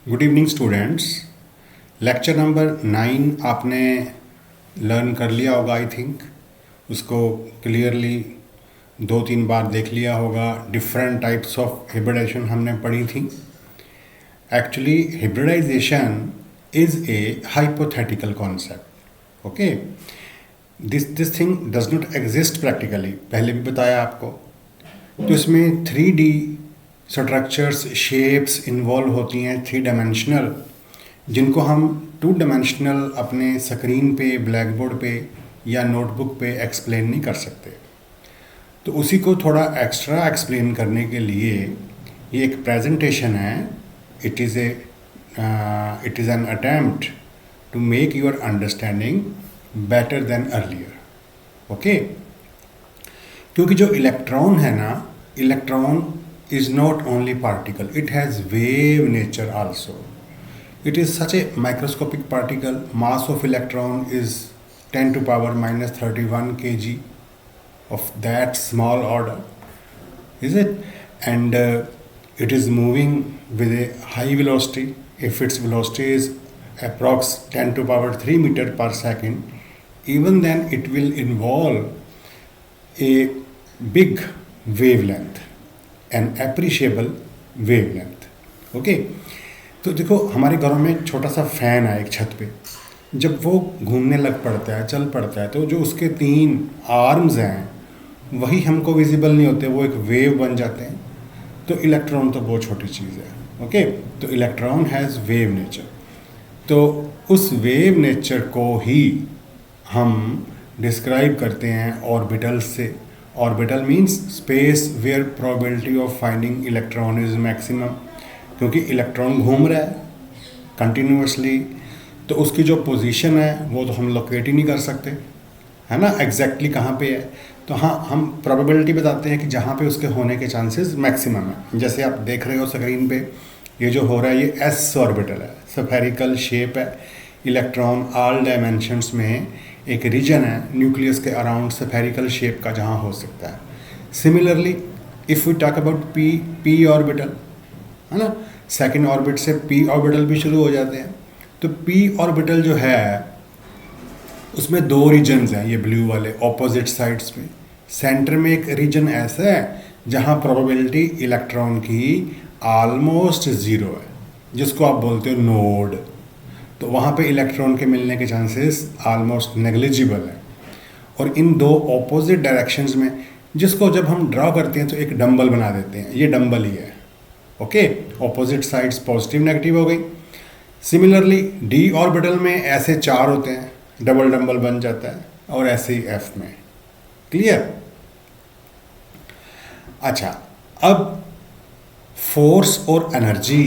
Good evening students. Lecture number 9 आपने learn कर लिया होगा आई थिंक। उसको क्लियरली 2-3 बार देख लिया होगा। डिफरेंट टाइप्स ऑफ हिब्रिडाइजेशन हमने पढ़ी थी। Actually hybridisation is a hypothetical concept. Okay, this thing does not exist practically, पहले भी बताया आपको। तो इसमें 3D स्ट्रक्चर्स, शेप्स इन्वॉल्व होती हैं, 3 डायमेंशनल, जिनको हम 2 डायमेंशनल अपने स्क्रीन पे, ब्लैक बोर्ड पे या नोटबुक पे एक्सप्लेन नहीं कर सकते। तो उसी को थोड़ा एक्स्ट्रा एक्सप्लेन करने के लिए ये एक प्रेजेंटेशन है। It is an attempt to make your understanding better than earlier. Okay, क्योंकि जो इलेक्ट्रॉन है ना, electron is not only particle, it has wave nature also. It is such a microscopic particle. Mass of electron is 10 to power minus 31 kg, of that small order, is it? And it is moving with a high velocity. If its velocity is approx 10 to power 3 meter per second, even then it will involve a big wavelength, an appreciable wavelength. Okay, तो देखो हमारे घरों में छोटा सा fan है एक छत पे, जब वो घूमने लग पड़ता है, चल पड़ता है, तो जो उसके 3 आर्म्स हैं वही हमको विजिबल नहीं होते, वो एक वेव बन जाते हैं। तो इलेक्ट्रॉन तो बहुत छोटी चीज़ है। ओके, तो इलेक्ट्रॉन हैज़ वेव नेचर। तो उस वेव नेचर को ही हम डिस्क्राइब करते हैं ऑर्बिटल्स से। Orbital means space where probability of finding electron is maximum, क्योंकि इलेक्ट्रॉन घूम रहा है कंटिन्यूसली, तो उसकी जो पोजीशन है वो तो हम लोकेट ही नहीं कर सकते, है ना, एग्जैक्टली कहाँ पे है। तो हाँ, हम प्रोबेबिलिटी बताते हैं कि जहाँ पे उसके होने के चांसेस मैक्सिमम है। जैसे आप देख रहे हो स्क्रीन पे, ये जो हो रहा है ये एस ऑर्बिटल है, स्फेरिकल शेप है। इलेक्ट्रॉन ऑल डायमेंशंस में एक रीजन है न्यूक्लियस के अराउंड स्फेरिकल शेप का जहाँ हो सकता है। Similarly if we talk about P orbital, है ना, सेकंड ऑर्बिट से पी ऑर्बिटल भी शुरू हो जाते हैं। तो पी ऑर्बिटल जो है उसमें 2 रीजन्स हैं, ये ब्लू वाले ऑपोजिट साइड्स पे। सेंटर में एक रीजन ऐसा है जहाँ प्रोबेबिलिटी इलेक्ट्रॉन की ऑलमोस्ट 0 है, जिसको आप बोलते हो नोड। तो वहाँ पे इलेक्ट्रॉन के मिलने के चांसेस ऑलमोस्ट नेग्लिजिबल है। और इन 2 ऑपोजिट डायरेक्शंस में, जिसको जब हम ड्रॉ करते हैं तो एक डंबल बना देते हैं, ये डंबल ही है। Okay, opposite sides positive negative हो गई। सिमिलरली डी ऑर्बिटल में ऐसे 4 होते हैं, डबल डंबल बन जाता है, और ऐसे ही एफ में। क्लियर? अच्छा, अब फोर्स और एनर्जी,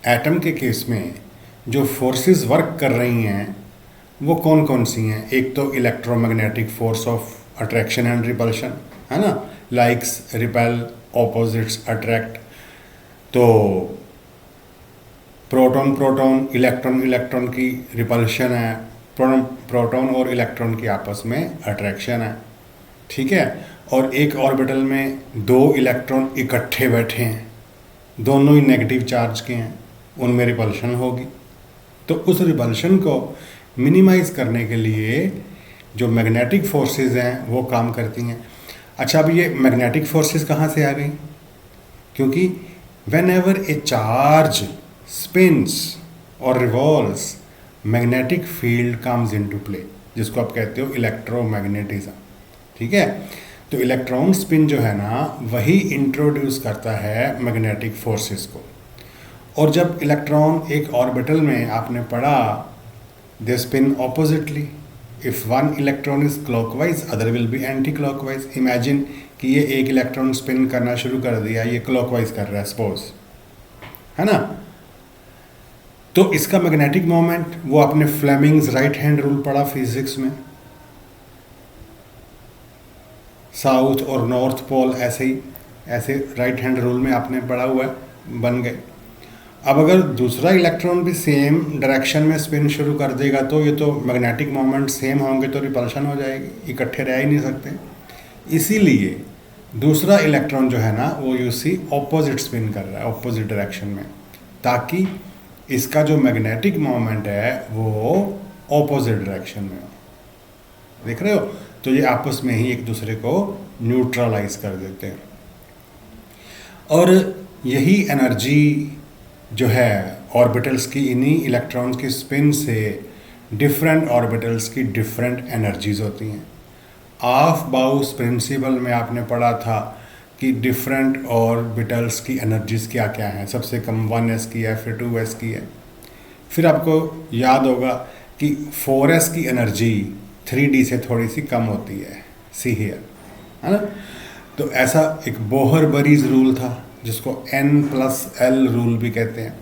एटम के केस में जो फोर्सेस वर्क कर रही हैं वो कौन कौन सी हैं? एक तो electromagnetic force of attraction and repulsion, है ना, लाइक्स रिपेल, ऑपोजिट्स अट्रैक्ट। तो प्रोटॉन प्रोटॉन, इलेक्ट्रॉन इलेक्ट्रॉन की रिपल्शन है, प्रोटॉन और इलेक्ट्रॉन की आपस में अट्रैक्शन है। ठीक है, और एक ऑर्बिटल में 2 इलेक्ट्रॉन इकट्ठे बैठे हैं, दोनों ही नेगेटिव चार्ज के हैं, उनमें रिपल्शन होगी। तो उस रिपल्शन को मिनिमाइज करने के लिए जो मैग्नेटिक फोर्सेस हैं वो काम करती हैं। अच्छा, अब ये मैग्नेटिक फोर्सेस कहाँ से आ गई? क्योंकि whenever a charge spins और revolves, magnetic field comes into play, जिसको आप कहते हो इलेक्ट्रोमैग्नेटिज्म। ठीक है, तो इलेक्ट्रॉन स्पिन जो है ना, वही इंट्रोड्यूस करता है मैग्नेटिक फोर्सेस को। और जब इलेक्ट्रॉन एक ऑर्बिटल में, आपने पढ़ा, they spin oppositely. If one electron is clockwise, other will be anti clockwise. Imagine कि ये एक इलेक्ट्रॉन स्पिन करना शुरू कर दिया, ये क्लॉकवाइज कर रहा है सपोज, है ना। तो इसका मैग्नेटिक मोमेंट, वो आपने फ्लेमिंग्स राइट हैंड रूल पढ़ा फिजिक्स में, साउथ और नॉर्थ पोल ऐसे ही, ऐसे राइट हैंड रूल में आपने पढ़ा हुआ है, बन गए। अब अगर दूसरा इलेक्ट्रॉन भी सेम डायरेक्शन में स्पिन शुरू कर देगा तो ये तो मैग्नेटिक मोमेंट सेम होंगे, तो रिपल्शन हो जाएगी, इकट्ठे रह ही नहीं सकते। इसीलिए दूसरा इलेक्ट्रॉन जो है ना, वो यू सी ऑपोजिट स्पिन कर रहा है, ऑपोजिट डायरेक्शन में। ताकि इसका जो मैग्नेटिक मोमेंट है वो ऑपोजिट डायरेक्शन में हो। देख रहे हो? तो ये आपस में ही एक दूसरे को न्यूट्रलाइज कर देते हैं। और यही एनर्जी जो है ऑर्बिटल्स की, इन्हीं इलेक्ट्रॉन्स की स्पिन से डिफरेंट ऑर्बिटल्स की डिफरेंट एनर्जीज होती हैं। ऑफ बाउस प्रिंसिपल में आपने पढ़ा था कि डिफरेंट ऑर्बिटल्स की एनर्जीज क्या क्या हैं। सबसे कम 1s की है, फिर 2s की है। फिर आपको याद होगा कि 4s की एनर्जी 3d से थोड़ी सी कम होती है, सी हियर, है ना। तो ऐसा एक बोहर-बरीज रूल था जिसको n+l रूल भी कहते हैं।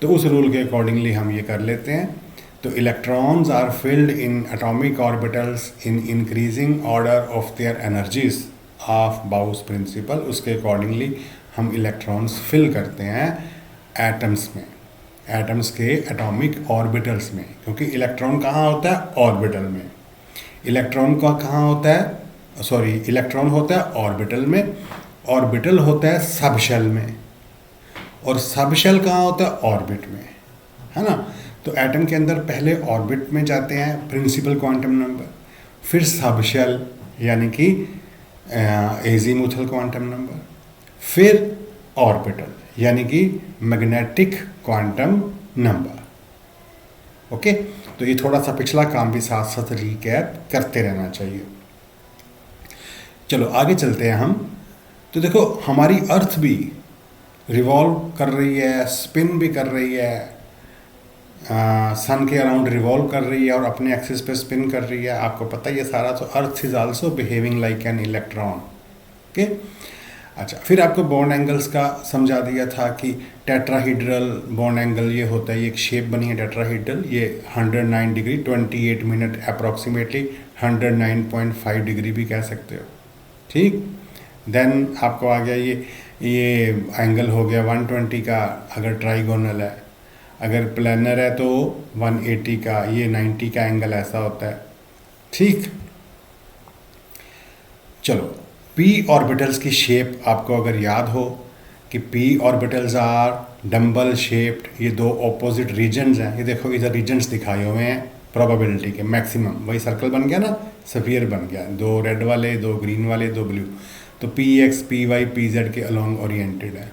तो उस रूल के अकॉर्डिंगली हम ये कर लेते हैं। तो electrons are filled in atomic orbitals in increasing order of their energies of Bau's principle. उसके अकॉर्डिंगली हम इलेक्ट्रॉन्स फिल करते हैं एटम्स में, एटम्स के एटॉमिक ऑर्बिटल्स में। क्योंकि इलेक्ट्रॉन कहाँ होता है? ऑर्बिटल में। इलेक्ट्रॉन का कहाँ होता है? इलेक्ट्रॉन होता है ऑर्बिटल में, ऑर्बिटल होता है सब शेल में, और सब शेल कहाँ होता है? ऑर्बिट में, है ना। तो एटम के अंदर पहले ऑर्बिट में जाते हैं प्रिंसिपल क्वांटम नंबर, फिर सब शेल यानी कि एजीमुथल क्वांटम नंबर, फिर ऑर्बिटल यानी कि मैग्नेटिक क्वांटम नंबर। ओके, तो ये थोड़ा सा पिछला काम भी साथ साथ रिकैप करते रहना चाहिए। चलो आगे चलते हैं हम। तो देखो हमारी अर्थ भी रिवॉल्व कर रही है, स्पिन भी कर रही है, सन के अराउंड रिवॉल्व कर रही है और अपने एक्सिस पे स्पिन कर रही है। आपको पता ही है सारा। तो earth is also behaving like an electron. Okay, अच्छा, फिर आपको बॉन्ड एंगल्स का समझा दिया था कि टेट्राहीड्रल बॉन्ड एंगल ये होता है, ये एक शेप बनी है टेट्राहीड्रल, ये 109 डिग्री 28 मिनट अप्रॉक्सीमेटली 109.5 डिग्री भी कह सकते हो। ठीक, देन आपको आ गया ये एंगल हो गया 120 का अगर ट्राइगोनल है, अगर प्लेनर है तो 180 का, ये 90 का एंगल ऐसा होता है। ठीक, चलो p ऑर्बिटल्स की शेप आपको अगर याद हो कि p orbitals are dumbbell shaped, ये दो ऑपोजिट रीजन्स हैं। ये देखो इधर रीजन्स दिखाए हुए हैं प्रोबेबिलिटी के, मैक्सिमम, वही सर्कल बन गया ना, स्फीयर बन गया, दो रेड वाले, दो ग्रीन वाले, दो ब्लू। तो px, py, pz के अलोंग ओरिएंटेड है।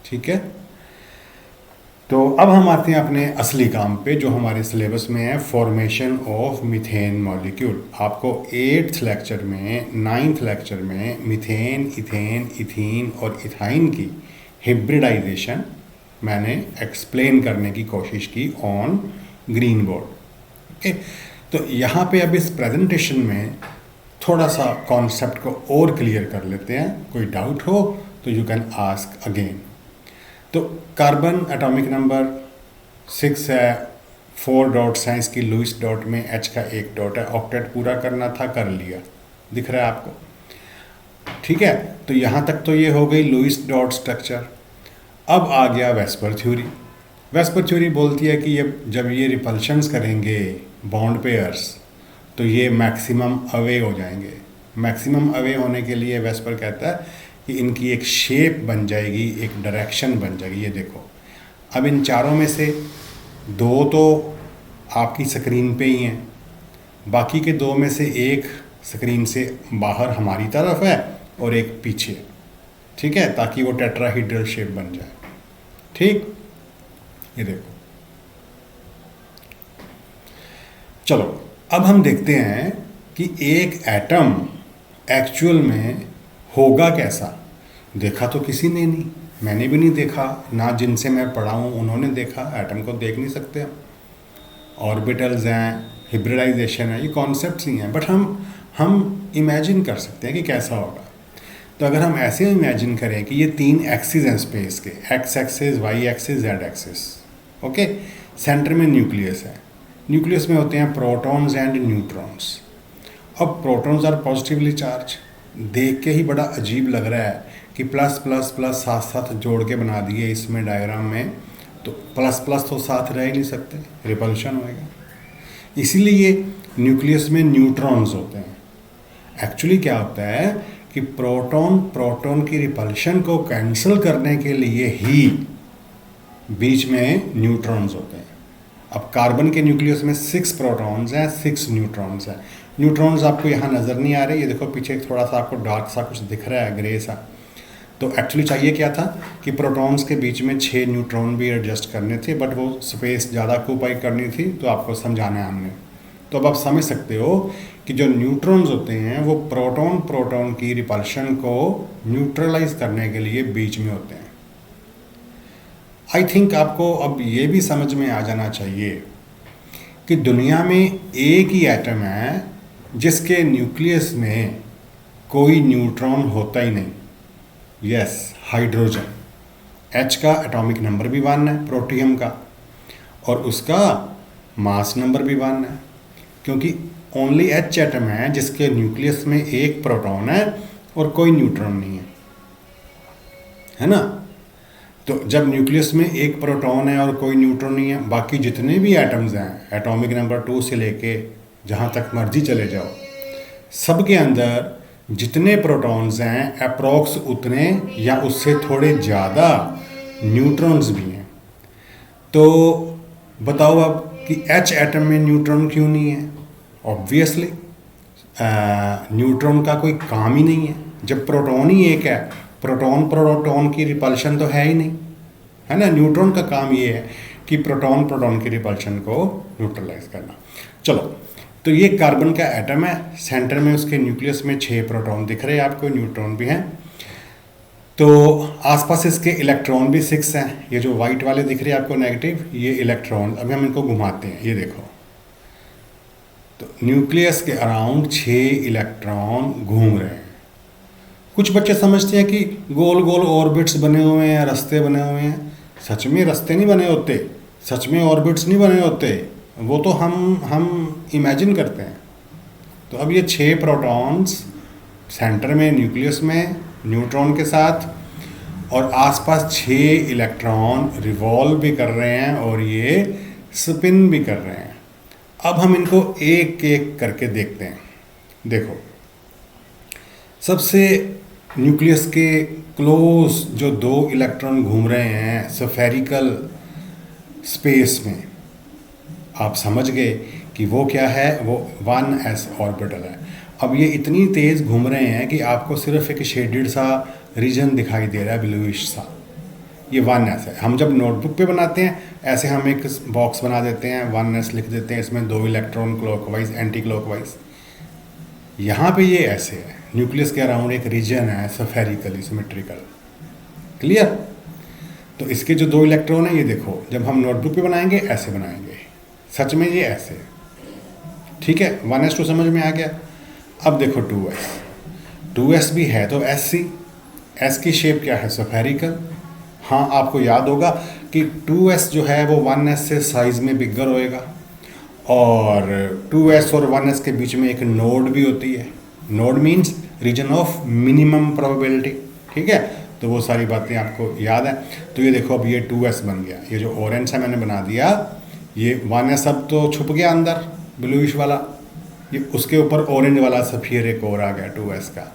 ठीक है, तो अब हम आते हैं अपने असली काम पे जो हमारे सिलेबस में है, फॉर्मेशन ऑफ मीथेन मॉलिक्यूल। आपको 8th लेक्चर में, 9th लेक्चर में मीथेन, इथेन, इथीन और इथाइन की हिब्रिडाइजेशन मैंने एक्सप्लेन करने की कोशिश की ऑन ग्रीन बोर्ड। ओके, तो यहाँ पे अब इस प्रेजेंटेशन में थोड़ा सा कॉन्सेप्ट को और क्लियर कर लेते हैं। कोई डाउट हो तो यू कैन आस्क अगेन। तो कार्बन एटॉमिक नंबर 6 है, 4 डॉट्स हैं इसकी, लुईस डॉट में H का 1 डॉट है। ऑक्टेट पूरा करना था, कर लिया, दिख रहा है आपको। ठीक है, तो यहाँ तक तो ये हो गई लुईस डॉट स्ट्रक्चर। अब आ गया वेस्पर थ्योरी। वेस्पर थ्योरी बोलती है कि ये जब ये रिपल्शंस करेंगे बॉन्ड पेयर्स तो ये मैक्सिमम अवे हो जाएंगे। मैक्सिमम अवे होने के लिए वेस्पर कहता है कि इनकी एक शेप बन जाएगी, एक डायरेक्शन बन जाएगी। ये देखो, अब इन चारों में से 2 तो आपकी स्क्रीन पे ही हैं, बाकी के 2 में से एक स्क्रीन से बाहर हमारी तरफ है और एक पीछे। ठीक है, ताकि वो टेट्राहीड्रल शेप बन जाए। ठीक, ये देखो। चलो अब हम देखते हैं कि एक एटम एक्चुअल में होगा कैसा। देखा तो किसी ने नहीं, मैंने भी नहीं देखा, ना जिनसे मैं पढ़ा हूँ उन्होंने देखा। एटम को देख नहीं सकते हम, ऑर्बिटल्स हैं, हिब्रिडाइजेशन है, ये कॉन्सेप्ट्स ही हैं, बट हम इमेजिन कर सकते हैं कि कैसा होगा। तो अगर हम ऐसे इमेजिन करें कि ये 3 एक्सिस हैं स्पेस के, X axis, Y axis, Z axis. Okay, centre में न्यूक्लियस है, न्यूक्लियस में होते हैं प्रोटॉन्स एंड न्यूट्रॉन्स। अब प्रोटॉन्स आर पॉजिटिवली चार्ज, देख के ही बड़ा अजीब लग रहा है कि प्लस प्लस प्लस साथ साथ जोड़ के बना दिए इसमें डायग्राम में, तो प्लस प्लस तो साथ रह ही नहीं सकते, रिपल्शन होएगा। इसीलिए न्यूक्लियस में न्यूट्रॉन्स होते हैं। एक्चुअली क्या होता है कि प्रोटॉन की रिपल्शन को कैंसिल करने के लिए ही बीच में न्यूट्रॉन्स होते हैं। अब कार्बन के न्यूक्लियस में 6 प्रोटॉन्स हैं, 6 न्यूट्रॉन्स हैं। न्यूट्रॉन्स आपको यहाँ नज़र नहीं आ रहे, ये देखो पीछे थोड़ा सा आपको डार्क सा कुछ दिख रहा है, ग्रे सा। तो एक्चुअली चाहिए क्या था कि प्रोटॉन्स के बीच में 6 न्यूट्रॉन भी एडजस्ट करने थे, बट वो स्पेस ज़्यादा ऑक्यूपाई करनी थी, तो आपको समझाना है हमने। तो अब आप समझ सकते हो कि जो न्यूट्रॉन्स होते हैं वो प्रोटॉन की रिपल्शन को न्यूट्रलाइज करने के लिए बीच में होते हैं। आई थिंक आपको अब ये भी समझ में आ जाना चाहिए कि दुनिया में एक ही एटम है जिसके न्यूक्लियस में कोई न्यूट्रॉन होता ही नहीं। Yes, hydrogen. H का एटॉमिक नंबर भी 1 है प्रोटियम का, और उसका मास नंबर भी 1 है, क्योंकि ओनली H एटम है जिसके न्यूक्लियस में एक प्रोटॉन है और कोई न्यूट्रॉन नहीं है ना। तो जब न्यूक्लियस में एक प्रोटॉन है और कोई न्यूट्रॉन नहीं है, बाकी जितने भी एटम्स हैं एटॉमिक नंबर 2 से लेके जहाँ तक मर्जी चले जाओ, सबके अंदर जितने प्रोटॉन्स हैं अप्रॉक्स उतने या उससे थोड़े ज़्यादा न्यूट्रॉन्स भी हैं। तो बताओ अब कि H एटम में न्यूट्रॉन क्यों नहीं है? ऑब्वियसली न्यूट्रॉन का कोई काम ही नहीं है, जब प्रोटॉन ही एक है। प्रोटॉन की रिपल्शन तो है ही नहीं, है ना। न्यूट्रॉन का काम ये है कि प्रोटॉन की रिपल्शन को न्यूट्रलाइज करना। चलो, तो ये कार्बन का एटम है, सेंटर में उसके न्यूक्लियस में 6 प्रोटॉन दिख रहे हैं आपको, न्यूट्रॉन भी हैं। तो आसपास इसके इलेक्ट्रॉन भी 6 हैं। ये जो वाइट वाले दिख रहे हैं आपको नेगेटिव, ये इलेक्ट्रॉन। अभी हम इनको घुमाते हैं, ये देखो। तो न्यूक्लियस के अराउंड 6 इलेक्ट्रॉन घूम रहे हैं। कुछ बच्चे समझते हैं कि गोल गोल ऑर्बिट्स बने हुए हैं, रास्ते बने हुए हैं। सच में रास्ते नहीं बने होते, सच में ऑर्बिट्स नहीं बने होते, वो तो हम इमेजिन करते हैं। तो अब ये 6 प्रोटॉन्स सेंटर में न्यूक्लियस में न्यूट्रॉन के साथ, और आसपास 6 इलेक्ट्रॉन रिवॉल्व भी कर रहे हैं और ये स्पिन भी कर रहे हैं। अब हम इनको एक एक करके देखते हैं। देखो, सबसे न्यूक्लियस के क्लोज जो 2 इलेक्ट्रॉन घूम रहे हैं स्फेरिकल स्पेस में, आप समझ गए कि वो क्या है, वो 1s ऑर्बिटल है। अब ये इतनी तेज़ घूम रहे हैं कि आपको सिर्फ एक शेडेड सा रीजन दिखाई दे रहा है, ब्लूइश सा। ये 1s है। हम जब नोटबुक पे बनाते हैं ऐसे हम एक बॉक्स बना देते हैं, 1s लिख देते हैं, इसमें 2 इलेक्ट्रॉन क्लॉकवाइज एंटी क्लॉकवाइज। यहाँ पे ये ऐसे है, न्यूक्लियस के अराउंड एक रीजन है स्फेरिकली सिमेट्रिकल। क्लियर? तो इसके जो 2 इलेक्ट्रॉन है, ये देखो, जब हम नोटबुक पे बनाएंगे ऐसे बनाएंगे, सच में ये ऐसे है। ठीक है, 1s2 समझ में आ गया। अब देखो 2s भी है तो S की शेप क्या है, स्फेरिकल। हाँ, आपको याद होगा कि 2s जो है वो 1s से साइज में बिगर होएगा, और 2s और 1s के बीच में एक नोड भी होती है। Node means region of minimum probability. ठीक है, तो वो सारी बातें आपको याद है। तो ये देखो, अब ये 2s बन गया। ये जो ऑरेंज है मैंने बना दिया, ये 1s अब तो छुप गया अंदर, ब्लूइश वाला। ये उसके ऊपर ऑरेंज वाला सफियर एक और आ गया 2s का,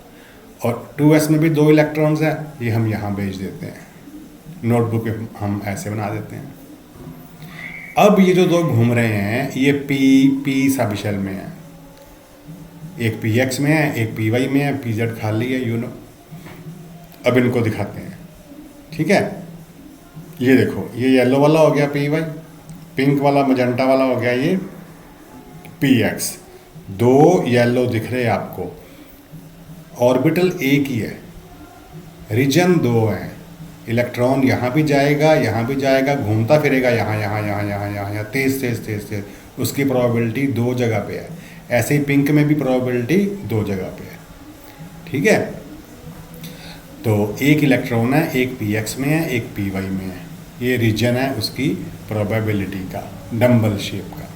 और 2s में भी 2 इलेक्ट्रॉन्स हैं। ये हम यहाँ भेज देते हैं, नोटबुक पे हम ऐसे बना देते हैं। अब ये जो 2 घूम रहे हैं, ये p सब शेल में है। एक px में है, एक py में है, pz खाली है, यू नो। अब इनको दिखाते हैं। ठीक है, ये देखो, ये येलो वाला हो गया py, पिंक वाला मजेंटा वाला हो गया ये px। 2 येलो दिख रहे हैं आपको, ऑर्बिटल एक ही है, रीजन 2 है। इलेक्ट्रॉन यहाँ भी जाएगा, यहाँ भी जाएगा, घूमता फिरेगा, यहाँ तेज। उसकी प्रोबेबिलिटी 2 जगह पे है। ऐसे ही पिंक में भी प्रोबेबिलिटी 2 जगह पे है। ठीक है, तो एक इलेक्ट्रॉन है, एक px में है, एक py में है। ये रीजन है उसकी प्रोबेबिलिटी का, डम्बल शेप का।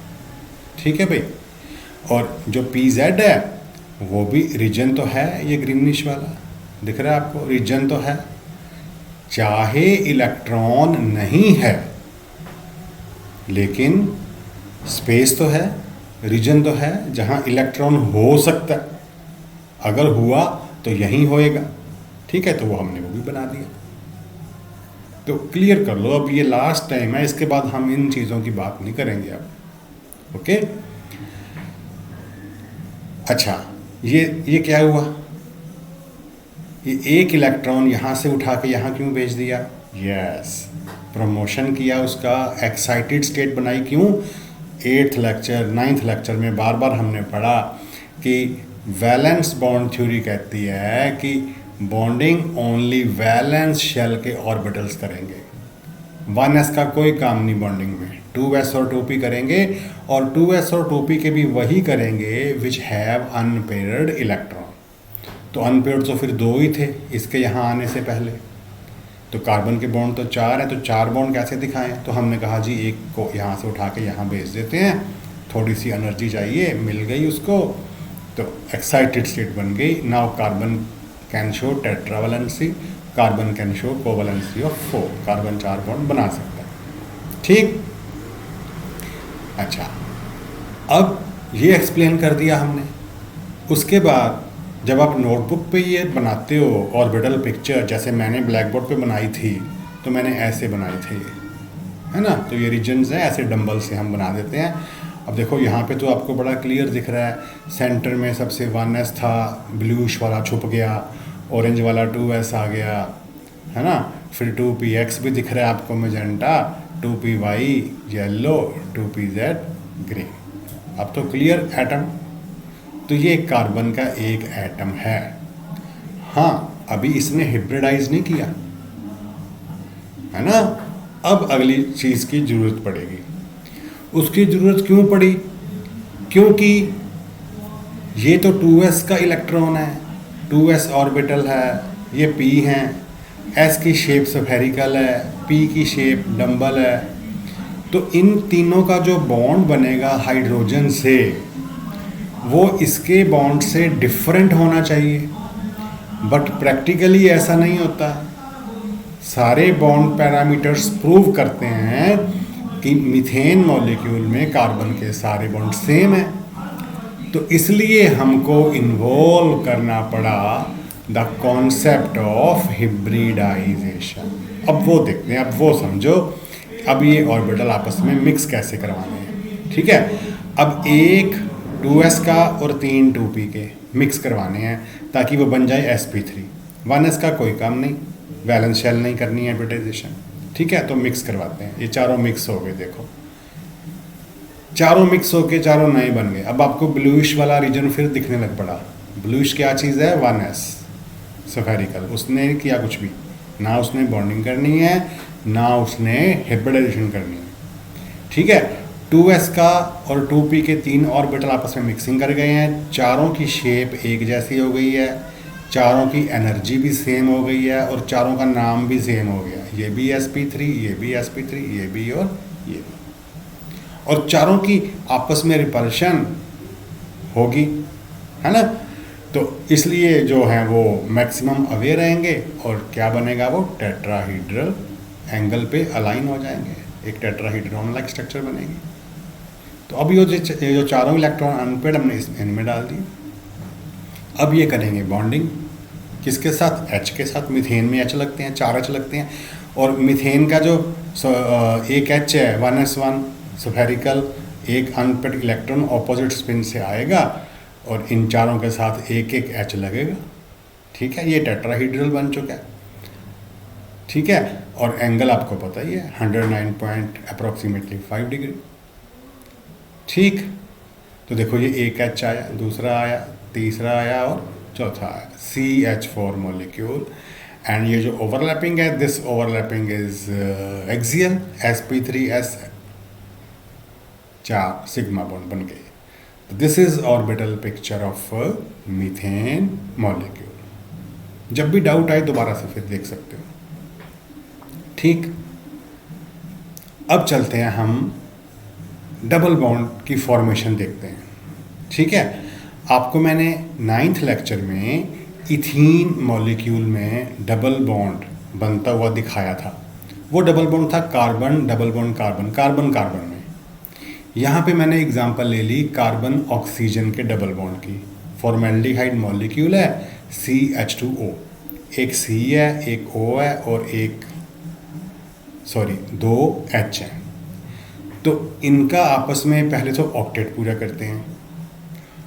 ठीक है भाई, और जो pz है वो भी रीजन तो है, ये ग्रीनिश वाला दिख रहा है आपको, रीजन तो है, चाहे इलेक्ट्रॉन नहीं है लेकिन स्पेस तो है, रीजन तो है जहाँ इलेक्ट्रॉन हो सकता है। अगर हुआ तो यहीं होएगा। ठीक है, तो वो हमने वो भी बना दिया। तो क्लियर कर लो, अब ये लास्ट टाइम है, इसके बाद हम इन चीज़ों की बात नहीं करेंगे अब। ओके, अच्छा, ये क्या हुआ, ये एक इलेक्ट्रॉन यहाँ से उठा के यहाँ क्यों भेज दिया? यस, प्रमोशन किया उसका, एक्साइटेड स्टेट बनाई। क्यों? 8th लेक्चर 9th लेक्चर में बार बार हमने पढ़ा कि वैलेंस बॉन्ड थ्योरी कहती है कि बॉन्डिंग ओनली वैलेंस शेल के ऑर्बिटल्स करेंगे, 1s का कोई काम नहीं बॉन्डिंग में, 2s और 2p करेंगे, और 2s और 2p के भी वही करेंगे विच हैव अनपेयर्ड इलेक्ट्रॉन। तो अनपेयर्ड तो फिर 2 ही थे इसके यहाँ आने से पहले, तो कार्बन के बॉन्ड तो 4 हैं, तो 4 बॉन्ड कैसे दिखाएं? तो हमने कहा जी एक को यहाँ से उठा के यहाँ भेज देते हैं, थोड़ी सी एनर्जी चाहिए, मिल गई उसको, तो एक्साइटेड स्टेट बन गई। Now carbon can show tetravalency, carbon can show covalency of 4, carbon 4 bond बना सकता है। ठीक, अच्छा, अब ये एक्सप्लेन कर दिया हमने। उसके बाद जब आप नोटबुक पे ये बनाते हो ऑर्बिटल पिक्चर, जैसे मैंने ब्लैक बोर्ड पे बनाई थी, तो मैंने ऐसे बनाई थी, है ना, तो ये रीजन्स हैं, ऐसे डंबल से हम बना देते हैं। अब देखो यहाँ पे तो आपको बड़ा क्लियर दिख रहा है, सेंटर में सबसे 1s था, ब्लूइश वाला छुप गया, ऑरेंज वाला 2s आ गया, है ना, फिर 2px भी दिख रहा है आपको magenta, 2py yellow, 2pz green. अब तो क्लियर एटम, तो ये कार्बन का एक एटम है। हाँ, अभी इसने हिब्रिडाइज नहीं किया, है ना, अब अगली चीज़ की ज़रूरत पड़ेगी। उसकी ज़रूरत क्यों पड़ी? क्योंकि ये तो 2s का इलेक्ट्रॉन है, 2s ऑर्बिटल है, ये p हैं, s की शेप स्फेरिकल है, p की शेप डंबल है, तो इन तीनों का जो बॉन्ड बनेगा हाइड्रोजन से, वो इसके बॉन्ड से डिफरेंट होना चाहिए, बट प्रैक्टिकली ऐसा नहीं होता। सारे बॉन्ड पैरामीटर्स प्रूव करते हैं कि मीथेन मॉलिक्यूल में कार्बन के सारे बॉन्ड सेम हैं, तो इसलिए हमको इन्वॉल्व करना पड़ा द कॉन्सेप्ट ऑफ हिब्रिडाइजेशन। अब वो देखते हैं, अब वो समझो, अब ये ऑर्बिटल आपस में मिक्स कैसे करवाने हैं। ठीक है, अब एक 2s का और 3 2p के मिक्स करवाने हैं ताकि वो बन जाए sp3। 1s का कोई काम नहीं, वैलेंस शेल नहीं करनी है हाइब्रिडाइजेशन। ठीक है, तो मिक्स करवाते हैं, ये चारों मिक्स हो गए, देखो चारों मिक्स होके चारों नए बन गए। अब आपको ब्लूइश वाला रीजन फिर दिखने लग पड़ा। ब्लूइश क्या चीज़ है? 1s स्फेरिकल, उसने किया कुछ भी ना, उसने बॉन्डिंग करनी है ना उसने हाइब्रिडाइजेशन करनी है। ठीक है, 2s का और 2p के 3 ऑर्बिटल आपस में मिक्सिंग कर गए हैं, चारों की शेप एक जैसी हो गई है, चारों की एनर्जी भी सेम हो गई है, और चारों का नाम भी सेम हो गया, ये भी sp3, ये भी sp3, ये भी और ये भी, और चारों की आपस में रिपल्शन होगी, है ना। तो इसलिए जो है वो मैक्सिमम अवे रहेंगे, और क्या बनेगा, वो टेट्राहीड्रल एंगल पे अलाइन हो जाएंगे, एक टेट्राहीड्रॉन लाइक स्ट्रक्चर बनेगी। तो अब ये जो चारों इलेक्ट्रॉन अनपेड हमने इनमें डाल दिए। अब ये करेंगे बॉन्डिंग किसके साथ? H के साथ। मीथेन में H लगते हैं, 4 H लगते हैं, और मीथेन का जो एक H है 1s1 स्फेरिकल, एक अनपेड इलेक्ट्रॉन ऑपोजिट स्पिन से आएगा, और इन चारों के साथ एक एक H लगेगा। ठीक है, ये टेट्राहीड्रल बन चुका है। ठीक है, और एंगल आपको पता ही है 109 5 डिग्री। ठीक, तो देखो ये एक H आया, दूसरा आया, तीसरा आया और चौथा आया, CH4 मॉलिक्यूल। एंड ये जो ओवरलैपिंग है, this overlapping is axial, sp3s 4 sigma bond बन गए। This is orbital picture of methane molecule. जब भी डाउट आए दोबारा से फिर देख सकते हो। ठीक, अब चलते हैं हम डबल बॉन्ड की फॉर्मेशन देखते हैं। ठीक है, आपको मैंने 9th लेक्चर में इथीन मॉलिक्यूल में डबल बॉन्ड बनता हुआ दिखाया था। वो डबल बॉन्ड था carbon double bond carbon, carbon carbon में। यहाँ पे मैंने एग्जांपल ले ली कार्बन ऑक्सीजन के डबल बॉन्ड की। फॉर्मेल्डिहाइड मॉलिक्यूल है CH2O, एक C है, एक O है और एक सॉरी 2 H हैं, तो इनका आपस में पहले तो ऑक्टेट पूरा करते हैं,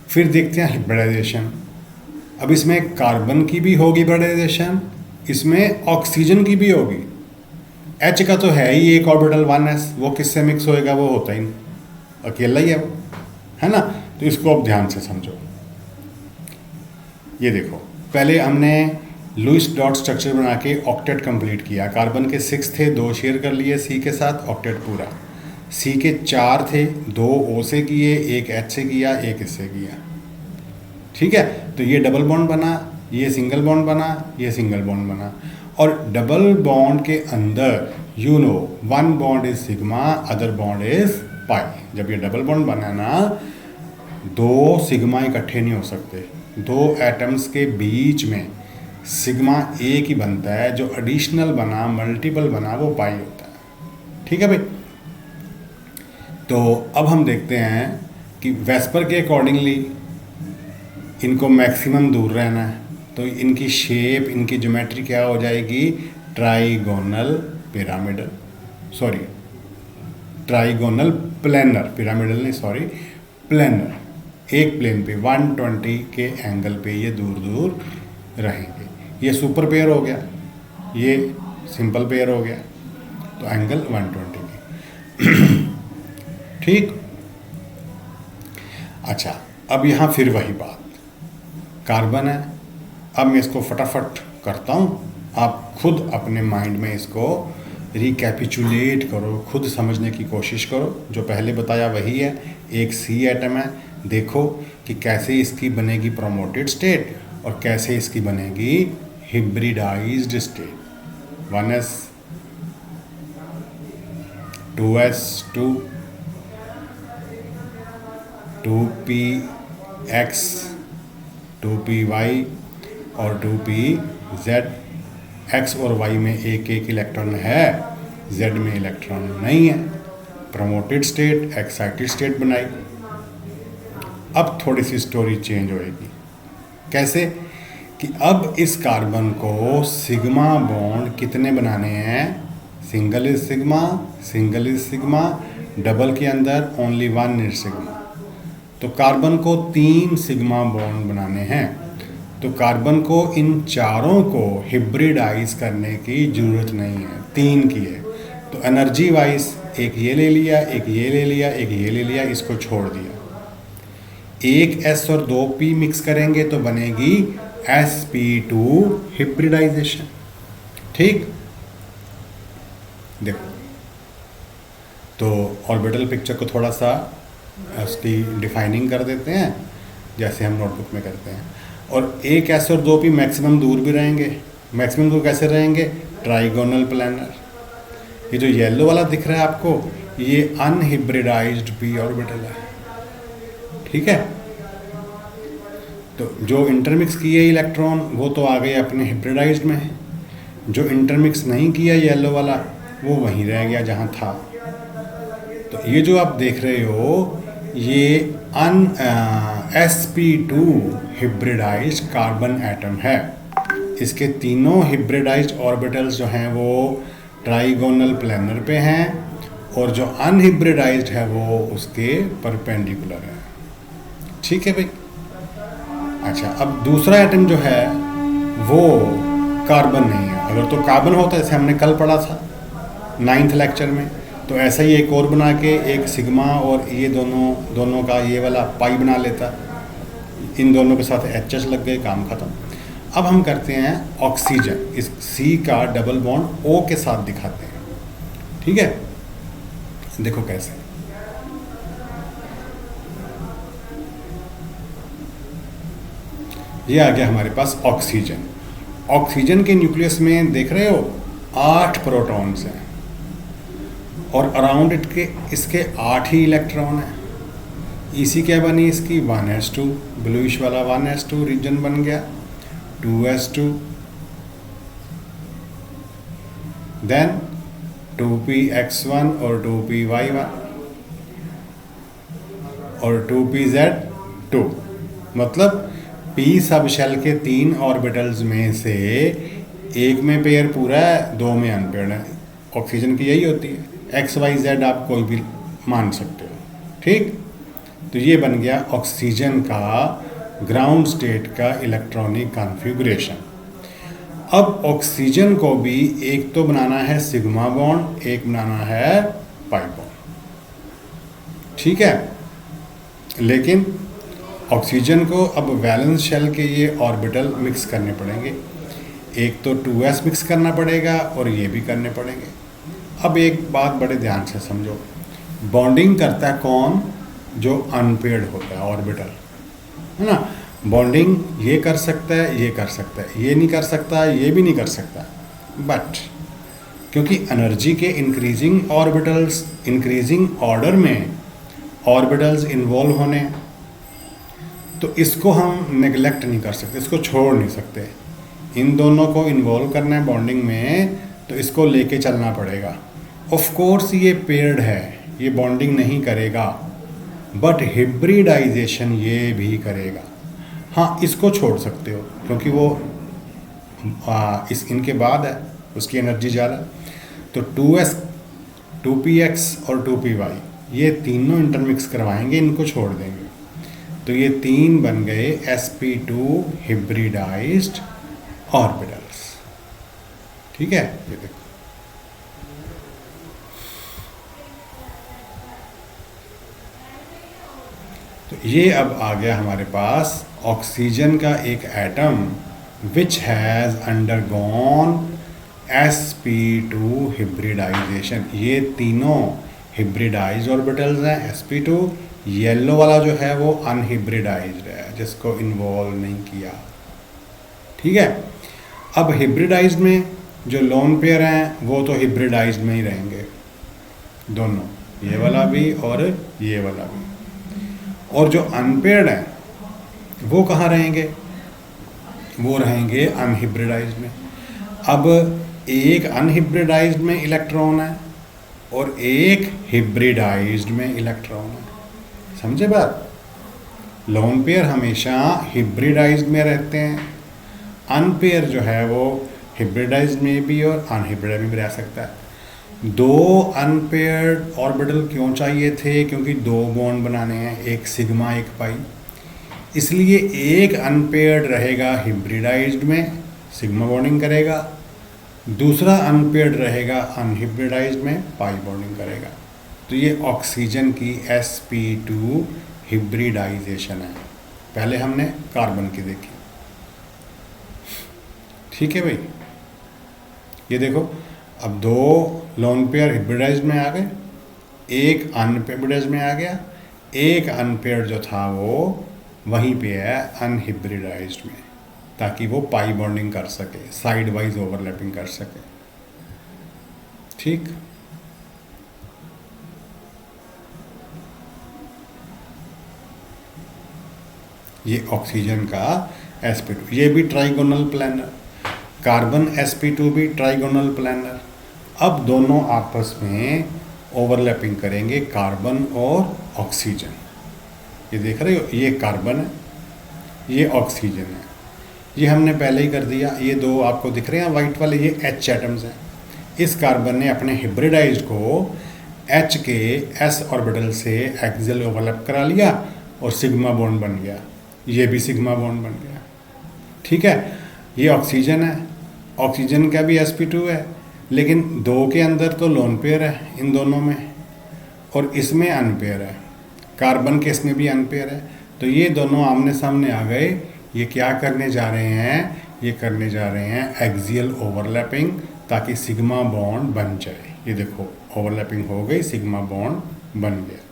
फिर देखते हैं हिब्रिडाइजेशन। अब इसमें कार्बन की भी होगी हिब्रिडाइजेशन, इसमें ऑक्सीजन की भी होगी। H का तो है ही एक ऑर्बिटल 1s, वो किससे मिक्स होएगा, वो होता ही नहीं, अकेला ही है वो, है ना। तो इसको अब ध्यान से समझो। ये देखो, पहले हमने लुईस डॉट स्ट्रक्चर बना के ऑक्टेट कंप्लीट किया। कार्बन के 6 थे, 2 शेयर कर लिए C के साथ, ऑक्टेट पूरा। C के 4 थे, 2 O से किए, 1 H से किया, 1 इससे किया। ठीक है, तो ये डबल बॉन्ड बना, ये सिंगल बॉन्ड बना, ये सिंगल बॉन्ड बना। और डबल बॉन्ड के अंदर you know one bond is sigma, other bond is pi. जब ये डबल बॉन्ड बना ना, 2 सिग्मा इकट्ठे नहीं हो सकते, 2 एटम्स के बीच में सिग्मा एक ही बनता है, जो एडिशनल बना, मल्टीपल बना, वो पाई होता है। ठीक है भाई। तो अब हम देखते हैं कि वेस्पर के अकॉर्डिंगली इनको मैक्सिमम दूर रहना है, तो इनकी शेप, इनकी ज्योमेट्री क्या हो जाएगी, trigonal pyramidal, sorry trigonal planar, pyramidal नहीं सॉरी, प्लेनर। एक प्लेन पे 120 के एंगल पे ये दूर दूर रहेंगे। ये सुपर पेयर हो गया, ये सिंपल पेयर हो गया, तो एंगल 120 के। ठीक। अच्छा, अब यहाँ फिर वही बात, कार्बन है। अब मैं इसको फटाफट करता हूँ, आप खुद अपने माइंड में इसको रिकैपिचुलेट करो, खुद समझने की कोशिश करो। जो पहले बताया वही है, एक C एटम है, देखो कि कैसे इसकी बनेगी प्रोमोटेड स्टेट और कैसे इसकी बनेगी हिब्रिडाइज्ड state. 1s 2s 2px 2py और 2pz। x और y में एक एक इलेक्ट्रॉन है, z में इलेक्ट्रॉन नहीं है। प्रमोटेड स्टेट, एक्साइटेड स्टेट बनाई। अब थोड़ी सी स्टोरी चेंज होएगी। कैसे कि अब इस कार्बन को सिग्मा बॉन्ड कितने बनाने हैं, single is sigma, single is sigma, double के अंदर ओनली 1 इज सिग्मा। तो कार्बन को 3 सिग्मा बॉन्ड बनाने हैं। तो कार्बन को इन चारों को हिब्रिडाइज करने की ज़रूरत नहीं है, 3 की है। तो एनर्जी वाइज एक ये ले लिया, एक ये ले लिया, एक ये ले लिया, इसको छोड़ दिया। एक S और 2 P मिक्स करेंगे तो बनेगी sp2 हिब्रिडाइजेशन। ठीक, देखो तो ऑर्बिटल पिक्चर को थोड़ा सा उसकी डिफाइनिंग कर देते हैं, जैसे हम नोटबुक में करते हैं। और एक S और 2 P मैक्सिमम दूर भी रहेंगे। मैक्सिमम दूर कैसे रहेंगे, ट्राइगोनल प्लानर। ये जो येलो वाला दिख रहा है आपको, ये अनहिब्रिडाइज्ड p ऑर्बिटल है। ठीक है, तो जो इंटरमिक्स किए इलेक्ट्रॉन वो तो आ गए अपने हिब्रिडाइज्ड में, जो इंटरमिक्स नहीं किया येलो वाला वो वहीं रह गया जहाँ था। तो ये जो आप देख रहे हो, ये sp2 हिब्रिडाइज्ड कार्बन एटम है। इसके तीनों हिब्रिडाइज्ड ऑर्बिटल्स जो हैं वो ट्राइगोनल प्लानर पे हैं, और जो अनहिब्रिडाइज्ड है वो उसके परपेंडिकुलर है। ठीक है भाई। अच्छा, अब दूसरा एटम जो है वो कार्बन नहीं है। अगर तो कार्बन होता है, जैसे हमने कल पढ़ा था 9th लेक्चर में, तो ऐसा ही एक और बना के एक सिग्मा और ये दोनों का ये वाला पाई बना लेता। इन दोनों के साथ एच लग गए, काम खत्म। अब हम करते हैं ऑक्सीजन, इस C का डबल बॉन्ड O के साथ दिखाते हैं। ठीक है, देखो कैसे। ये आ गया हमारे पास ऑक्सीजन। ऑक्सीजन के न्यूक्लियस में देख रहे हो 8 प्रोटॉन्स हैं, और अराउंड इट के इसके 8 ही इलेक्ट्रॉन हैं। इसी क्या बनी इसकी 1s2, ब्लूइश वाला 1s2 रीजन बन गया, 2s2, देन 2px1 और 2py1 और 2pz2। मतलब p सब शेल के 3 ऑर्बिटल्स में से एक में पेयर पूरा है, 2 में अनपेयर्ड है। ऑक्सीजन की यही होती है, एक्स वाई जेड आप कोई भी मान सकते हो, ठीक। तो ये बन गया ऑक्सीजन का ग्राउंड स्टेट का इलेक्ट्रॉनिक कॉन्फ़िगरेशन। अब ऑक्सीजन को भी एक तो बनाना है सिग्मा बॉन्ड, एक बनाना है पाई बॉन्ड, ठीक है। लेकिन ऑक्सीजन को अब वैलेंस शेल के ये ऑर्बिटल मिक्स करने पड़ेंगे, एक तो 2s मिक्स करना पड़ेगा और ये भी करने पड़ेंगे। अब एक बात बड़े ध्यान से समझो, बॉन्डिंग करता है कौन? जो अनपेयर्ड होता है ऑर्बिटल, है ना। बॉन्डिंग ये कर सकता है, ये कर सकता है, ये नहीं कर सकता, ये भी नहीं कर सकता। बट क्योंकि एनर्जी के इंक्रीजिंग ऑर्बिटल्स, इंक्रीजिंग ऑर्डर में ऑर्बिटल्स इन्वॉल्व होने, तो इसको हम नेग्लेक्ट नहीं कर सकते, इसको छोड़ नहीं सकते। इन दोनों को इन्वॉल्व करना है बॉन्डिंग में, तो इसको लेके चलना पड़ेगा। ऑफ कोर्स ये पेयर्ड है, ये बॉन्डिंग नहीं करेगा, बट हिब्रिडाइजेशन ये भी करेगा। हाँ, इसको छोड़ सकते हो क्योंकि वो इनके बाद है, उसकी एनर्जी ज़्यादा। तो 2s 2px और 2py ये तीनों इंटरमिक्स करवाएंगे, इनको छोड़ देंगे। तो ये तीन बन गए sp2 हिब्रिडाइज्ड ऑर्बिटल्स, ठीक है। ये देखो, तो ये अब आ गया हमारे पास ऑक्सीजन का एक atom which has undergone sp2 hybridisation. ये तीनों हिब्रिडाइज ऑर्बिटल्स हैं। sp2 येलो वाला जो है वो अनहिब्रिडाइज्ड है, जिसको इन्वॉल्व नहीं किया, ठीक है। अब हिब्रिडाइज्ड में जो लोन पेयर हैं वो तो हिब्रिडाइज्ड में ही रहेंगे दोनों, ये वाला भी और ये वाला भी। और जो अनपेयर्ड हैं वो कहाँ रहेंगे? वो रहेंगे अनहिब्रिडाइज्ड में। अब एक अनहिब्रिडाइज्ड में इलेक्ट्रॉन है और एक हिब्रिडाइज्ड में इलेक्ट्रॉन है, समझे बात। लोन पेयर हमेशा हिब्रिडाइज्ड में रहते हैं, अनपेयर जो है वो हिब्रिडाइज्ड में भी और अनहिब्रिडाइज्ड में भी रह सकता है। दो अनपेयर्ड ऑर्बिटल क्यों चाहिए थे? क्योंकि दो बॉन्ड बनाने हैं, एक सिग्मा एक पाई। इसलिए एक अनपेयर्ड रहेगा हिब्रिडाइज्ड में, सिग्मा बॉन्डिंग करेगा, दूसरा अनपेयर्ड रहेगा अनहिब्रिडाइज्ड में, पाई बॉन्डिंग करेगा। तो ये ऑक्सीजन की sp2 हिब्रिडाइजेशन है। पहले हमने कार्बन की देखी, ठीक है भाई। ये देखो, अब दो लोन पेयर हिब्रिडाइज्ड में आ गए, एक अनहिब्रिडाइज्ड में आ गया, एक अनपेयर्ड जो था वो वहीं पे है अनहिब्रिडाइज्ड में, ताकि वो पाई बॉन्डिंग कर सके, साइड वाइज ओवरलैपिंग कर सके, ठीक। ये ऑक्सीजन का sp2, ये भी ट्राइगोनल प्लानर, कार्बन sp2 भी ट्राइगोनल प्लानर। अब दोनों आपस में ओवरलैपिंग करेंगे, कार्बन और ऑक्सीजन। ये देख रहे हो, ये कार्बन है, ये ऑक्सीजन है, ये हमने पहले ही कर दिया। ये दो आपको दिख रहे हैं वाइट वाले, ये H एटम्स हैं। इस कार्बन ने अपने हिब्रिडाइज्ड को H के s ऑर्बिटल से एक्सियल ओवरलैप करा लिया और सिग्मा बॉन्ड बन गया, ये भी सिग्मा बॉन्ड बन गया, ठीक है। ये ऑक्सीजन है, ऑक्सीजन का भी sp2 है, लेकिन दो के अंदर तो लोन पेयर है इन दोनों में, और इसमें अनपेयर है, कार्बन के इसमें भी अनपेयर है। तो ये दोनों आमने सामने आ गए। ये क्या करने जा रहे हैं? ये करने जा रहे हैं एक्सियल ओवरलैपिंग, ताकि सिग्मा बॉन्ड बन जाए। ये देखो, ओवरलैपिंग हो गई, सिग्मा बॉन्ड बन गया।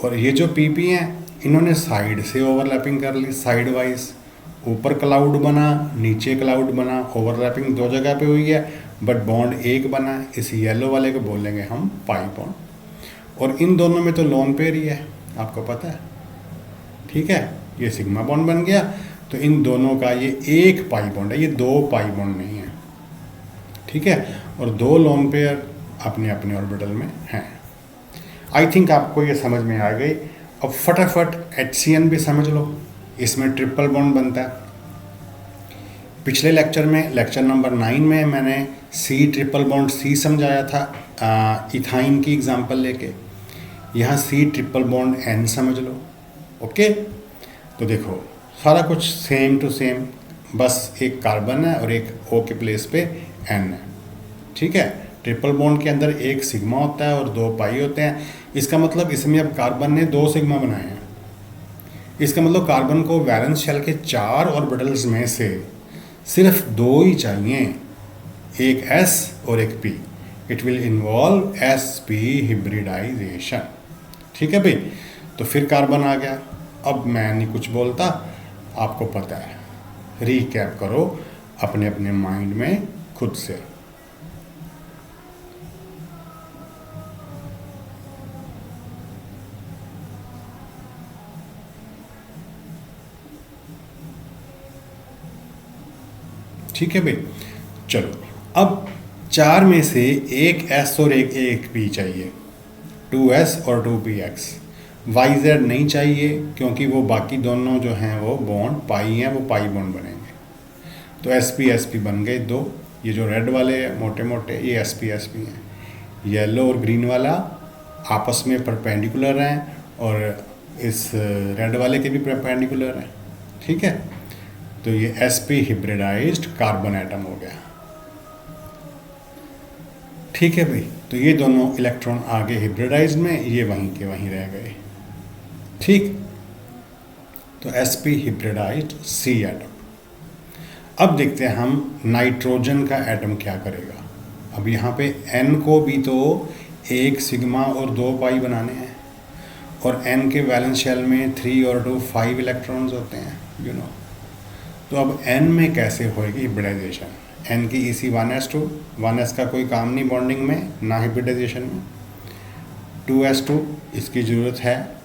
और ये जो pp हैं, इन्होंने साइड से ओवरलैपिंग कर ली, साइड वाइज। ऊपर क्लाउड बना, नीचे क्लाउड बना, ओवरलैपिंग दो जगह पे हुई है, बट बॉन्ड एक बना है। इस येलो वाले को बोलेंगे हम पाई बॉन्ड। और इन दोनों में तो लोन पेयर ही है, आपको पता है, ठीक है। ये सिग्मा बॉन्ड बन गया, तो इन दोनों का ये एक पाई बॉन्ड है, ये दो पाई बॉन्ड नहीं है, ठीक है। और दो लोन पेयर अपने अपने ऑर्बिटल में हैं। आई थिंक आपको ये समझ में आ गई। अब फटाफट HCN भी समझ लो, इसमें ट्रिपल बॉन्ड बनता है। पिछले लेक्चर में, लेक्चर नंबर 9 में मैंने सी ट्रिपल बॉन्ड सी समझाया था इथाइन की एग्जांपल लेके। यहाँ सी ट्रिपल बॉन्ड एन समझ लो। ओके, तो देखो सारा कुछ सेम टू सेम, बस एक कार्बन है और एक ओ के प्लेस पे एन है। ठीक है, ट्रिपल बॉन्ड के अंदर एक सिग्मा होता है और 2 पाई होते हैं। इसका मतलब इसमें अब कार्बन ने 2 सिग्मा बनाए हैं। इसका मतलब कार्बन को वैलेंस शेल के 4 ऑर्बिटल्स में से सिर्फ 2 ही चाहिए, एक एस और एक P. It will involve S P hybridisation. ठीक है भाई, तो फिर कार्बन आ गया। अब मैं नहीं कुछ बोलता, आपको पता है। रीकैप करो अपने अपने माइंड में खुद से। ठीक है भाई, चलो अब 4 में से एक एस और एक पी चाहिए, 2s और 2px। वाई जेड नहीं चाहिए क्योंकि वो बाकी दोनों जो हैं वो बॉन्ड पाई हैं, वो पाई बॉन्ड बनेंगे। तो एस पी बन गए 2। ये जो रेड वाले मोटे मोटे ये एस पी हैं। येलो और ग्रीन वाला आपस में परपेंडिकुलर हैं और इस रेड वाले के भी परपेंडिकुलर हैं। ठीक है, तो ये sp हिब्रिडाइज्ड कार्बन एटम हो गया। ठीक है भाई, तो ये दोनों इलेक्ट्रॉन आगे हिब्रिडाइज्ड में, ये वहीं के वहीं रह गए। ठीक, तो sp हिब्रिडाइज्ड c एटम। अब देखते हैं हम नाइट्रोजन का एटम क्या करेगा। अब यहाँ पे n को भी तो एक सिग्मा और 2 पाई बनाने हैं और n के वैलेंस शेल में 3 और 2 5 इलेक्ट्रॉन्स होते हैं, यू नो। तो अब n में कैसे होएगी हिब्रिडाइजेशन? n की EC 1s2, 1s का कोई काम नहीं बॉन्डिंग में, ना हिब्रिडाइजेशन में। 2s2 इसकी ज़रूरत है,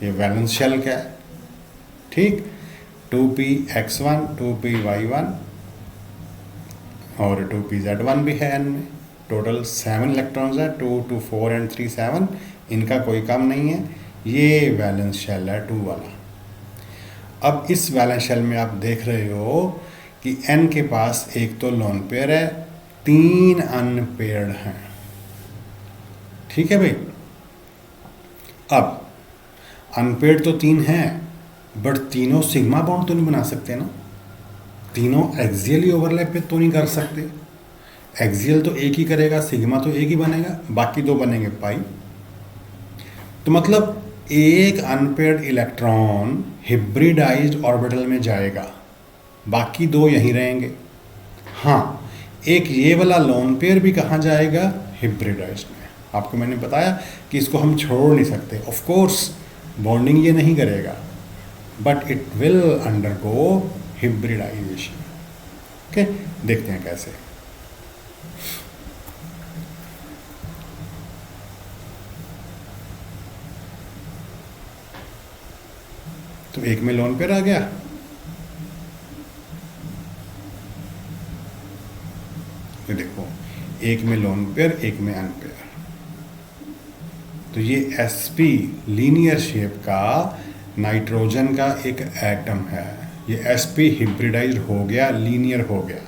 ये वैलेंस शेल का है। ठीक, 2px1, 2py1 और 2pz1 भी है n में। टोटल 7 इलेक्ट्रॉन्स है, 2 2 4 एंड 3 7। इनका कोई काम नहीं है, ये वैलेंस शेल है 2 वाला। अब इस वैलेंस शेल में आप देख रहे हो कि n के पास एक तो लोन पेयर है, 3 अनपेयर्ड हैं। ठीक है भाई, अब अनपेयर्ड तो 3 हैं, बट तीनों सिग्मा बॉन्ड तो नहीं बना सकते ना। तीनों एक्सियली ओवरलैप पे तो नहीं कर सकते। एक्सियल तो एक ही करेगा, सिग्मा तो एक ही बनेगा, बाकी 2 बनेंगे पाई। तो मतलब एक अनपेयर्ड इलेक्ट्रॉन हिब्रिडाइज्ड ऑर्बिटल में जाएगा, बाकी 2 यहीं रहेंगे। हाँ, एक ये वाला लोन पेयर भी कहाँ जाएगा? हिब्रिडाइज्ड में। आपको मैंने बताया कि इसको हम छोड़ नहीं सकते। ऑफ कोर्स बॉन्डिंग ये नहीं करेगा, but it will undergo hybridisation. Okay, देखते हैं कैसे। तो एक में लोन पेयर आ गया, तो देखो एक में लोन पेयर, एक में अनपेयर। तो ये sp लीनियर शेप का नाइट्रोजन का एक एटम है। ये sp हिब्रिडाइज्ड हो गया, लीनियर हो गया।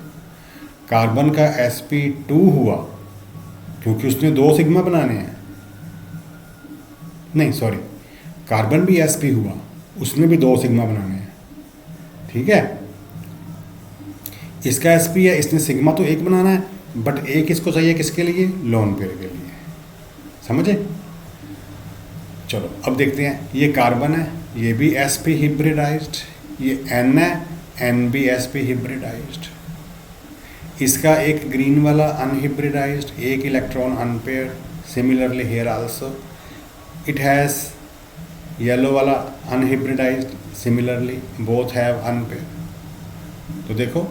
कार्बन का sp2 हुआ क्योंकि उसने 2 सिग्मा बनाने हैं। नहीं सॉरी, कार्बन भी sp हुआ, उसने भी 2 सिग्मा बनाने हैं। ठीक है, इसका sp है, इसने सिग्मा तो एक बनाना है, बट एक इसको चाहिए किसके लिए? लोन पेयर के लिए। समझे? चलो अब देखते हैं। ये कार्बन है, ये भी sp हिब्रिडाइज्ड, ये n है, n भी sp हिब्रिडाइज्ड। इसका एक ग्रीन वाला अनहिब्रिडाइज्ड, एक electron unpaired. Similarly here also it has yellow वाला अनहिब्रिडाइज्ड, सिमिलरली बोथ हैव अनपेयर्ड। तो देखो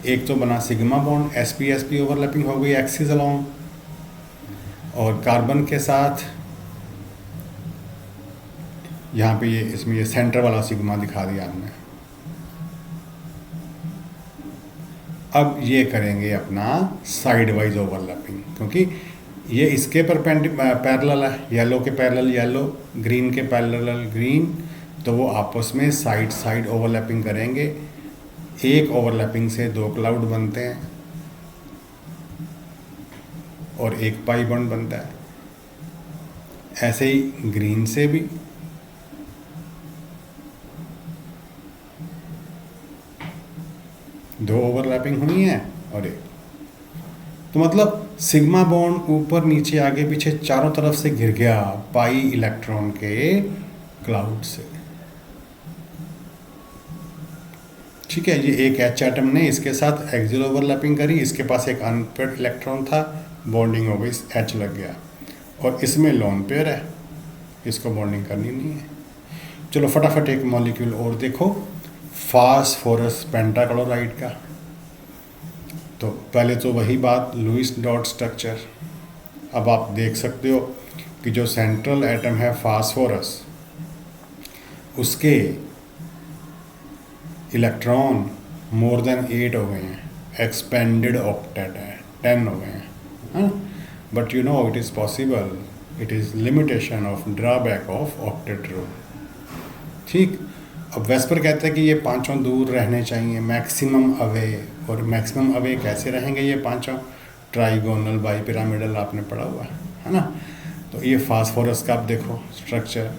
एक तो बना सिग्मा बॉन्ड, sp ओवरलैपिंग हो गई एक्सिस अलोंग, और कार्बन के साथ यहाँ पे ये इसमें ये सेंटर वाला सिग्मा दिखा दिया हमने। अब ये करेंगे अपना साइड वाइज ओवरलैपिंग, क्योंकि ये इसके पैरेलल है, येलो के पैरेलल येलो, ग्रीन के पैरेलल ग्रीन, तो वो आपस में साइड साइड ओवरलैपिंग करेंगे। एक ओवरलैपिंग से 2 क्लाउड बनते हैं और एक पाई बॉन्ड बनता है। ऐसे ही ग्रीन से भी दो ओवरलैपिंग हुई है और एक, तो मतलब सिग्मा बॉन्ड ऊपर नीचे आगे पीछे चारों तरफ से घिर गया पाई इलेक्ट्रॉन के क्लाउड से। ठीक है, ये एक एच एटम ने इसके साथ एक्सियल ओवरलैपिंग करी, इसके पास एक अनपेयर्ड इलेक्ट्रॉन था, बॉन्डिंग हो गई, एच लग गया, और इसमें लोन पेयर है, इसको बॉन्डिंग करनी नहीं है। चलो फटाफट एक मॉलिक्यूल और देखो, फास्फोरस पेंटाक्लोराइड का। तो पहले तो वही बात, लुईस डॉट स्ट्रक्चर। अब आप देख सकते हो कि जो सेंट्रल एटम है फास्फोरस, उसके इलेक्ट्रॉन मोर देन 8 हो गए हैं, एक्सपेंडेड ऑक्टेट है, 10 हो गए हैं। But you know it is possible, it is limitation of drawback of octet rule. ठीक, अब वेस्पर कहते हैं कि ये पांचों दूर रहने चाहिए, मैक्सिमम अवे। और मैक्सिमम अवे कैसे रहेंगे ये पांचों? ट्राइगोनल बाई पिरामिडल आपने पढ़ा हुआ है ना। तो ये फास्फोरस का आप देखो स्ट्रक्चर,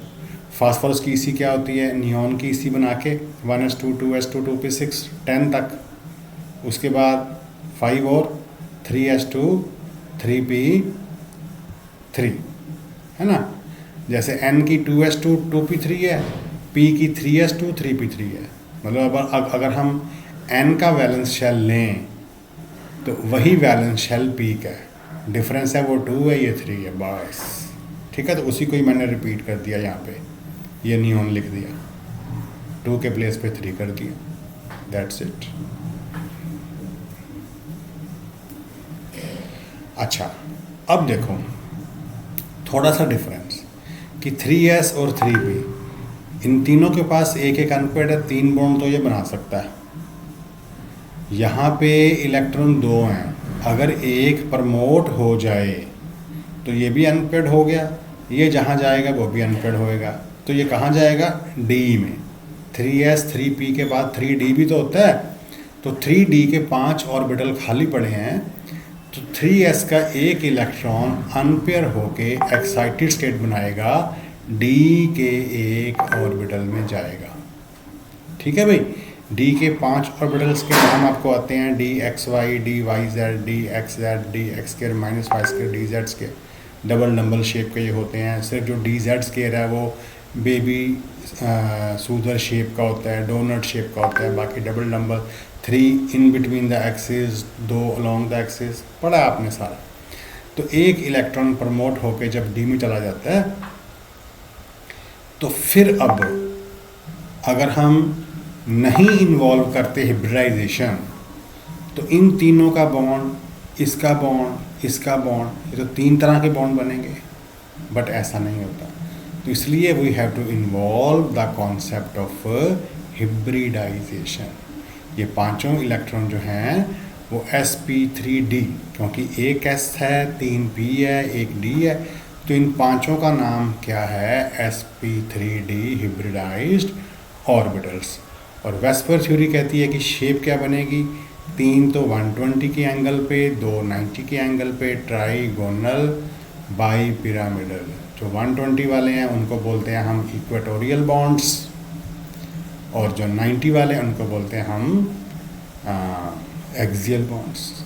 फास्फोरस की ईसी क्या होती है? नियॉन की ईसी बना के 1s2 2s2 2p6 10 तक, उसके बाद 5 और 3s2 3p3, है ना। जैसे n की 2s2 2p3 है, p की 3s2 3p3 है। मतलब अगर हम n का वैलेंस शेल लें तो वही वैलेंस शेल p का है, डिफरेंस है वो 2 है, ये 3 है, बस। ठीक है, तो उसी को ही मैंने रिपीट कर दिया यहाँ पे, ये नियॉन लिख दिया, 2 के प्लेस पे 3 कर दिया, दैट्स इट। अच्छा, अब देखो थोड़ा सा डिफरेंस कि 3s और 3p, इन तीनों के पास एक एक अनपेयर्ड है, 3 बॉन्ड तो ये बना सकता है। यहाँ पे इलेक्ट्रॉन 2 हैं, अगर एक प्रमोट हो जाए तो ये भी अनपेयर्ड हो गया, ये जहाँ जाएगा वो भी अनपेयर्ड होएगा, तो ये कहाँ जाएगा? D में। 3s 3p के बाद 3d भी तो होता है, तो 3d के 5 ऑर्बिटल खाली पड़े हैं, तो 3s का एक इलेक्ट्रॉन अनपेयर होके एक्साइटेड स्टेट बनाएगा, d के एक ऑर्बिटल में जाएगा। ठीक है भाई, d के 5 ऑर्बिटल्स के नाम आपको आते हैं, dxy, dyz, dxz, dx² minus y² dz के डबल डम्बल शेप के ये होते हैं। सिर्फ जो dz स्केयर है वो बेबी सूदर शेप का होता है, डोनट शेप का होता है, बाकी double dumbbell 3 in between the axis, 2 along the axis, पढ़ा आपने सारा। तो एक इलेक्ट्रॉन प्रमोट होके जब d में चला जाता है, तो फिर अब अगर हम नहीं इन्वॉल्व करते हिब्रिडाइजेशन, तो इन तीनों का बॉन्ड, इसका बॉन्ड, इसका बॉन्ड, ये तो 3 तरह के बॉन्ड बनेंगे, बट ऐसा नहीं होता। तो इसलिए we have to involve the concept of hybridisation. ये पांचों इलेक्ट्रॉन जो हैं वो sp3d, क्योंकि एक s है, 3 p है, एक d है, तो इन पांचों का नाम क्या है? sp3d hybridised orbitals. और वेस्पर थ्योरी कहती है कि शेप क्या बनेगी? 3 तो 120 के एंगल पे, 2 90 के एंगल पे, ट्राइगोनल बाई पिरामिडल। जो 120 वाले हैं उनको बोलते हैं हम इक्वेटोरियल बॉन्ड्स, और जो 90 वाले हैं उनको बोलते हैं हम एक्सियल बॉन्ड्स।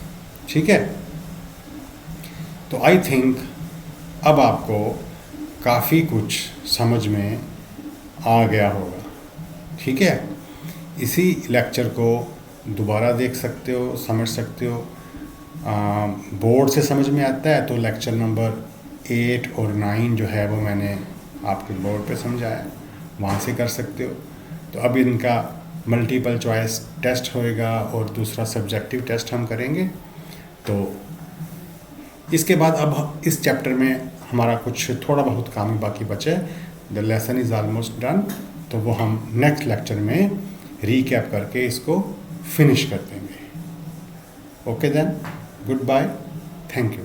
ठीक है, तो आई थिंक अब आपको काफ़ी कुछ समझ में आ गया होगा। ठीक है, इसी लेक्चर को दोबारा देख सकते हो, समझ सकते हो। बोर्ड से समझ में आता है तो लेक्चर नंबर 8 और 9 जो है वो मैंने आपके बोर्ड पे समझाया, वहाँ से कर सकते हो। तो अब इनका मल्टीपल चॉइस टेस्ट होएगा और दूसरा सब्जेक्टिव टेस्ट हम करेंगे। तो इसके बाद अब इस चैप्टर में हमारा कुछ थोड़ा बहुत काम बाकी बचे, the lesson is almost done, तो वो हम नेक्स्ट लेक्चर में रीकैप करके इसको फिनिश कर देंगे। Okay then, good bye, thank you.